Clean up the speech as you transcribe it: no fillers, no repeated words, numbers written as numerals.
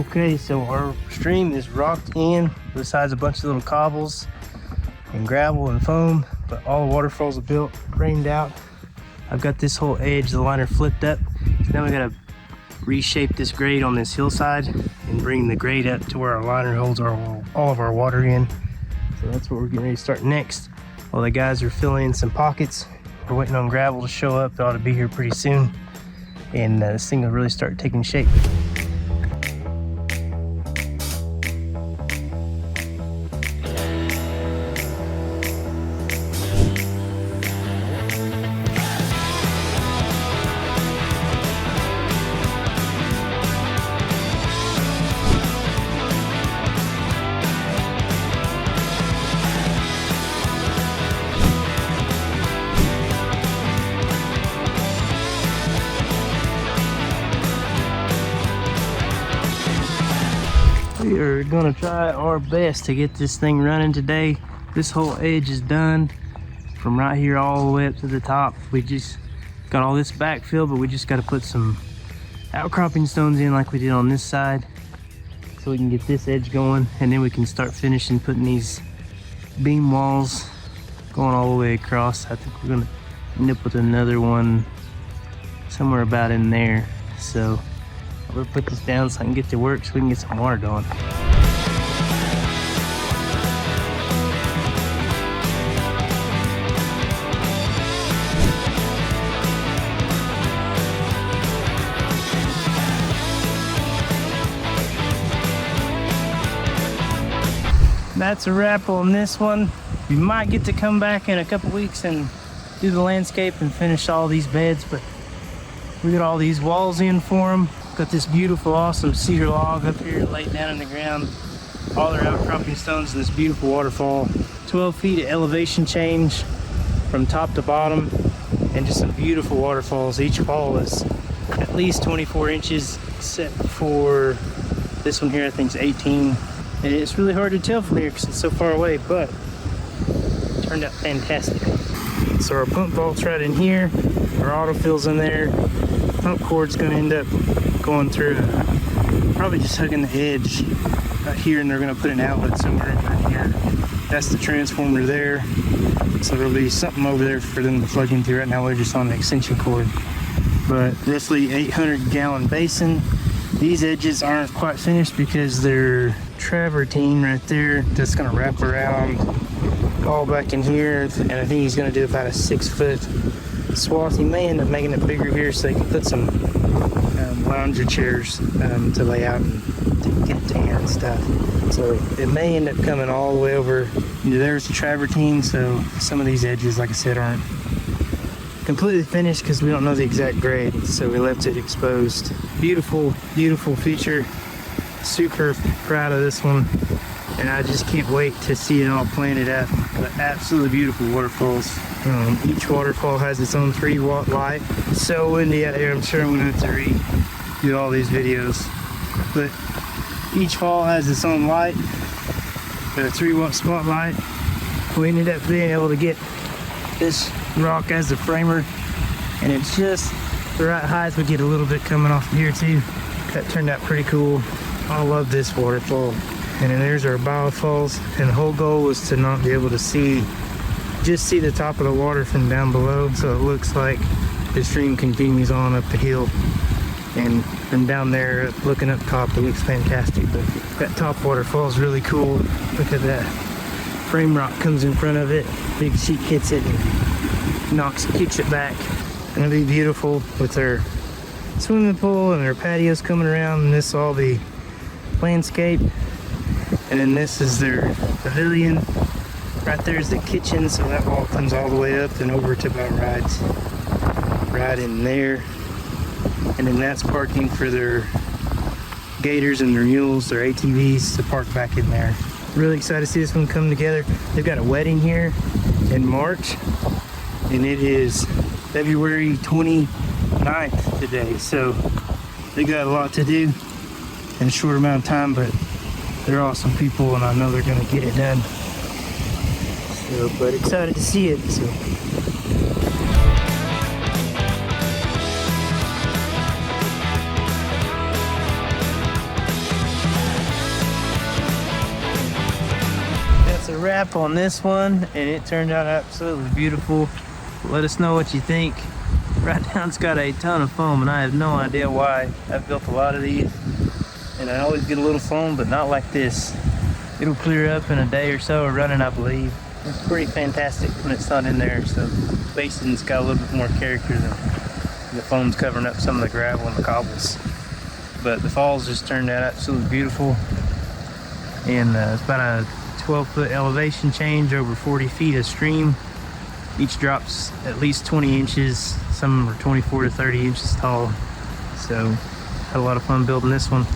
Okay, so our stream is rocked in, besides a bunch of little cobbles and gravel and foam, but all the waterfalls are built, framed out. I've got this whole edge, the liner flipped up. So now we gotta reshape this grade on this hillside and bring the grade up to where our liner holds all of our water in. So that's what we're getting ready to start next. While the guys are filling in some pockets, we're waiting on gravel to show up. It ought to be here pretty soon. And this thing will really start taking shape. We are gonna try our best to get this thing running today. This whole edge is done from right here all the way up to the top. We just got all this backfill, but we just got to put some outcropping stones in like we did on this side so we can get this edge going, and then we can start finishing putting these beam walls going all the way across. I think we're gonna end up with another one somewhere about in there. So we'll put this down so I can get to work so we can get some water going. That's a wrap on this one. We might get to come back in a couple weeks and do the landscape and finish all these beds, but we got all these walls in for them. Got this beautiful, awesome cedar log up here laid down in the ground. All their outcropping stones in this beautiful waterfall. 12 feet of elevation change from top to bottom, and just some beautiful waterfalls. Each fall is at least 24 inches, except for this one here, I think is 18. And it's really hard to tell from here because it's so far away, but it turned out fantastic. So our pump vault's right in here. Our autofill's in there. Pump cord's gonna end up going through, probably just hugging the edge right here, and they're gonna put an outlet somewhere over here. That's the transformer there. So there'll be something over there for them to plug into. Right now we're just on the extension cord. But roughly 800-gallon basin. These edges aren't quite finished because they're travertine right there. That's gonna wrap around all back in here, and I think he's gonna do about a 6-foot swath. He may end up making it bigger here so they can put some lounger chairs to lay out and to get tan and stuff. So it may end up coming all the way over. There's the travertine, so some of these edges, like I said, aren't completely finished because we don't know the exact grade, so we left it exposed. Beautiful, beautiful feature. Super proud of this one, and I just can't wait to see it all planted out. But absolutely beautiful waterfalls. Each waterfall has its own 3-watt light. It's so windy out here, I'm sure I'm gonna have to redo all these videos. But each fall has its own light, a 3-watt spotlight. We ended up being able to get this rock as the framer, and it's just the right height. We get a little bit coming off here too. That turned out pretty cool. I love this waterfall. And then there's our biofalls, and the whole goal was to not be able to just see the top of the water from down below, so it looks like the stream continues on up the hill. And from down there, looking up top, it looks fantastic. But that top waterfall is really cool. Look at that. Frame rock comes in front of it, big sheet hits it, and kicks it back. And it'll be beautiful with their swimming pool and their patios coming around, and this will all be landscape. And then this is their pavilion. Right there is the kitchen, so that wall comes all the way up and over to about right in there. And then that's parking for their gators and their mules, their ATVs to park back in there. Really excited to see this one come together. They've got a wedding here in March, and it is February 29th today. So they got a lot to do in a short amount of time, but they're awesome people, and I know they're gonna get it done. So, but excited to see it. So. wrap on this one, and it turned out absolutely beautiful. Let us know what you think. Right now it's got a ton of foam, and I have no idea why. I've built a lot of these, and I always get a little foam, but not like this. It'll clear up in a day or so of running, I believe. It's pretty fantastic when it's not in there, so the basin's got a little bit more character than the foam's covering up some of the gravel and the cobbles. But the falls just turned out absolutely beautiful, and it's about a 12-foot elevation change over 40 feet of stream. Each drops at least 20 inches, some are 24 to 30 inches tall. So had a lot of fun building this one.